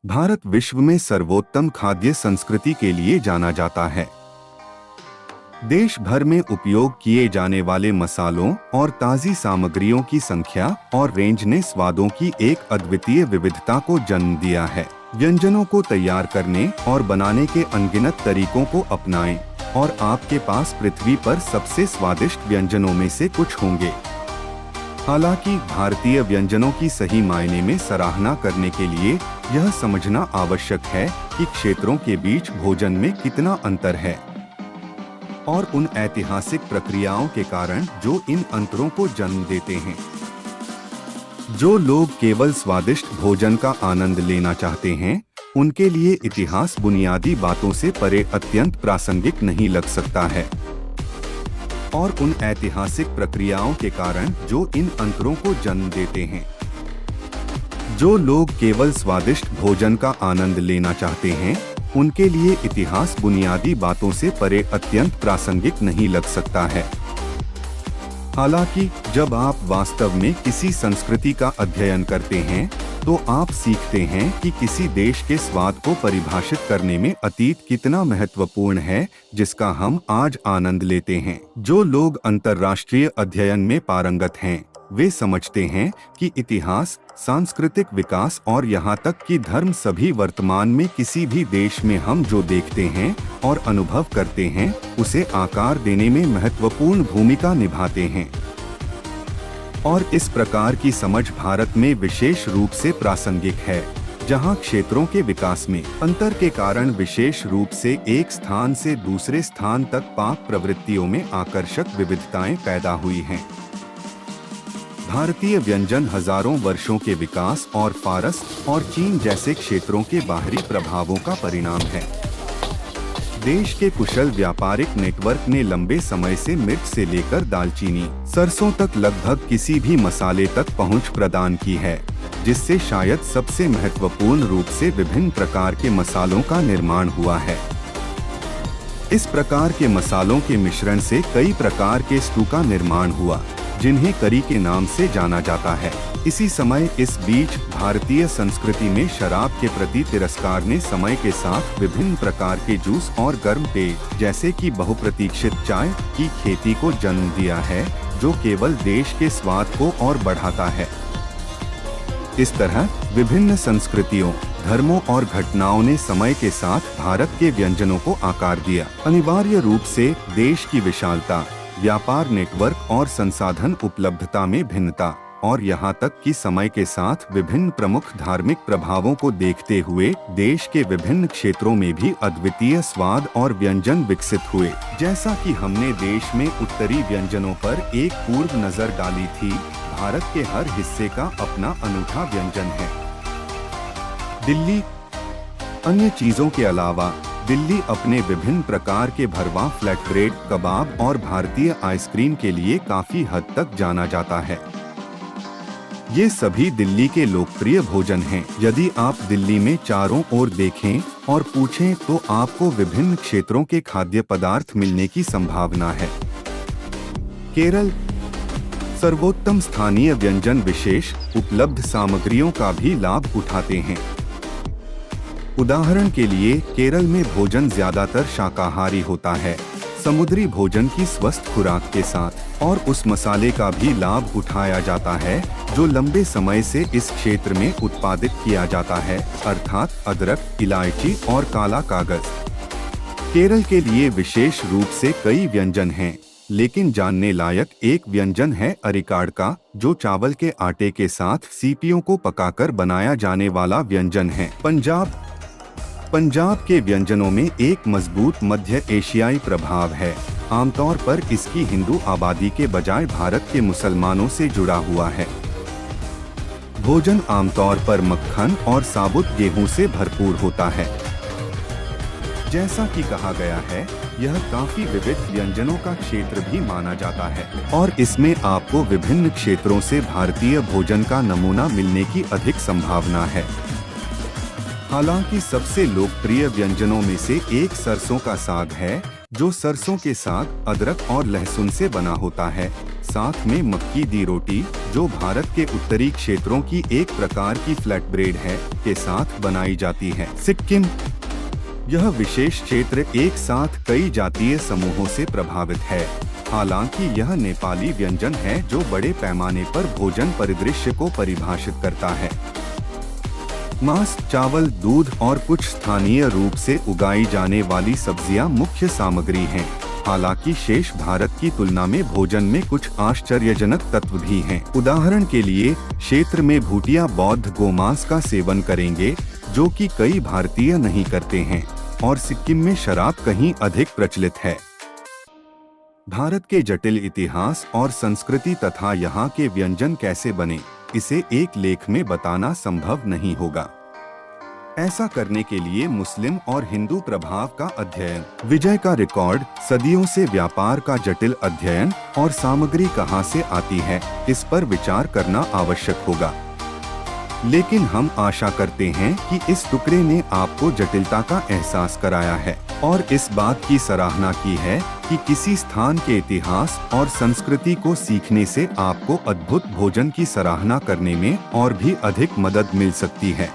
भारत विश्व में सर्वोत्तम खाद्य संस्कृति के लिए जाना जाता है। देश भर में उपयोग किए जाने वाले मसालों और ताज़ी सामग्रियों की संख्या और रेंज ने स्वादों की एक अद्वितीय विविधता को जन्म दिया है। व्यंजनों को तैयार करने और बनाने के अनगिनत तरीकों को अपनाएं और आपके पास पृथ्वी पर सबसे स्वादिष्ट व्यंजनों में से कुछ होंगे। हालांकि भारतीय व्यंजनों की सही मायने में सराहना करने के लिए यह समझना आवश्यक है कि क्षेत्रों के बीच भोजन में कितना अंतर है और उन ऐतिहासिक प्रक्रियाओं के कारण जो इन अंतरों को जन्म देते हैं। जो लोग केवल स्वादिष्ट भोजन का आनंद लेना चाहते हैं, उनके लिए इतिहास बुनियादी बातों से परे अत्यंत प्रासंगिक नहीं लग सकता है। और उन ऐतिहासिक प्रक्रियाओं के कारण जो इन अंतरों को जन्म देते हैं। जो लोग केवल स्वादिष्ट भोजन का आनंद लेना चाहते हैं, उनके लिए इतिहास बुनियादी बातों से परे अत्यंत प्रासंगिक नहीं लग सकता है। हालांकि जब आप वास्तव में किसी संस्कृति का अध्ययन करते हैं, तो आप सीखते हैं कि किसी देश के स्वाद को परिभाषित करने में अतीत कितना महत्वपूर्ण है, जिसका हम आज आनंद लेते हैं। जो लोग अंतर्राष्ट्रीय अध्ययन में पारंगत हैं, वे समझते हैं कि इतिहास, सांस्कृतिक विकास और यहाँ तक कि धर्म सभी वर्तमान में किसी भी देश में हम जो देखते हैं और अनुभव करते हैं, उसे आकार देने में महत्वपूर्ण भूमिका निभाते हैं। और इस प्रकार की समझ भारत में विशेष रूप से प्रासंगिक है, जहां क्षेत्रों के विकास में अंतर के कारण विशेष रूप से एक स्थान से दूसरे स्थान तक पाक प्रवृत्तियों में आकर्षक विविधताएं पैदा हुई हैं। भारतीय व्यंजन हजारों वर्षों के विकास और फारस और चीन जैसे क्षेत्रों के बाहरी प्रभावों का परिणाम है। देश के कुशल व्यापारिक नेटवर्क ने लंबे समय से मिर्च से लेकर दालचीनी, सरसों तक लगभग किसी भी मसाले तक पहुंच प्रदान की है, जिससे शायद सबसे महत्वपूर्ण रूप से विभिन्न प्रकार के मसालों का निर्माण हुआ है। इस प्रकार के मसालों के मिश्रण से कई प्रकार के स्टू का निर्माण हुआ, जिन्हें करी के नाम से जाना जाता है। इसी समय इस बीच भारतीय संस्कृति में शराब के प्रति तिरस्कार ने समय के साथ विभिन्न प्रकार के जूस और गर्म पेय, जैसे कि बहुप्रतीक्षित चाय की खेती को जन्म दिया है, जो केवल देश के स्वाद को और बढ़ाता है। इस तरह विभिन्न संस्कृतियों, धर्मों और घटनाओं ने समय के साथ भारत के व्यंजनों को आकार दिया। अनिवार्य रूप से देश की विशालता, व्यापार नेटवर्क और संसाधन उपलब्धता में भिन्नता, और यहाँ तक कि समय के साथ विभिन्न प्रमुख धार्मिक प्रभावों को देखते हुए देश के विभिन्न क्षेत्रों में भी अद्वितीय स्वाद और व्यंजन विकसित हुए। जैसा कि हमने देश में उत्तरी व्यंजनों पर एक पूर्व नजर डाली थी, भारत के हर हिस्से का अपना अनूठा व्यंजन है। दिल्ली। अन्य चीजों के अलावा दिल्ली अपने विभिन्न प्रकार के भरवा, फ्लैट ब्रेड, कबाब और भारतीय आइसक्रीम के लिए काफी हद तक जाना जाता है। ये सभी दिल्ली के लोकप्रिय भोजन हैं। यदि आप दिल्ली में चारों ओर देखें और पूछें, तो आपको विभिन्न क्षेत्रों के खाद्य पदार्थ मिलने की संभावना है। केरल। सर्वोत्तम स्थानीय व्यंजन विशेष उपलब्ध सामग्रियों का भी लाभ उठाते हैं। उदाहरण के लिए केरल में भोजन ज्यादातर शाकाहारी होता है, समुद्री भोजन की स्वस्थ खुराक के साथ, और उस मसाले का भी लाभ उठाया जाता है जो लंबे समय से इस क्षेत्र में उत्पादित किया जाता है, अर्थात अदरक, इलायची और काला कागज। केरल के लिए विशेष रूप से कई व्यंजन हैं, लेकिन जानने लायक एक व्यंजन है अरिकाड का, जो चावल के आटे के साथ सीपियों को पकाकर बनाया जाने वाला व्यंजन है। पंजाब के व्यंजनों में एक मजबूत मध्य एशियाई प्रभाव है। आमतौर पर इसकी हिंदू आबादी के बजाय भारत के मुसलमानों से जुड़ा हुआ है। भोजन आमतौर पर मक्खन और साबुत गेहूं से भरपूर होता है। जैसा कि कहा गया है, यह काफी विविध व्यंजनों का क्षेत्र भी माना जाता है और इसमें आपको विभिन्न क्षेत्रों से भारतीय भोजन का नमूना मिलने की अधिक संभावना है। हालांकि सबसे लोकप्रिय व्यंजनों में से एक सरसों का साग है, जो सरसों के साग, अदरक और लहसुन से बना होता है। साथ में मक्की दी रोटी, जो भारत के उत्तरी क्षेत्रों की एक प्रकार की फ्लैट ब्रेड है, के साथ बनाई जाती है। सिक्किम, यह विशेष क्षेत्र एक साथ कई जातीय समूहों से प्रभावित है। हालांकि यह नेपाली व्यंजन है जो बड़े पैमाने पर भोजन परिदृश्य को परिभाषित करता है। मांस, चावल, दूध और कुछ स्थानीय रूप से उगाई जाने वाली सब्जियां मुख्य सामग्री हैं। हालांकि शेष भारत की तुलना में भोजन में कुछ आश्चर्यजनक तत्व भी हैं। उदाहरण के लिए, क्षेत्र में भूटिया बौद्ध गोमांस का सेवन करेंगे, जो कि कई भारतीय नहीं करते हैं, और सिक्किम में शराब कहीं अधिक प्रचलित है। भारत के जटिल इतिहास और संस्कृति तथा यहाँ के व्यंजन कैसे बने, इसे एक लेख में बताना संभव नहीं होगा। ऐसा करने के लिए मुस्लिम और हिंदू प्रभाव का अध्ययन, विजय का रिकॉर्ड, सदियों से व्यापार का जटिल अध्ययन और सामग्री कहाँ से आती है, इस पर विचार करना आवश्यक होगा। लेकिन हम आशा करते हैं कि इस टुकड़े ने आपको जटिलता का एहसास कराया है और इस बात की सराहना की है कि किसी स्थान के इतिहास और संस्कृति को सीखने से आपको अद्भुत भोजन की सराहना करने में और भी अधिक मदद मिल सकती है।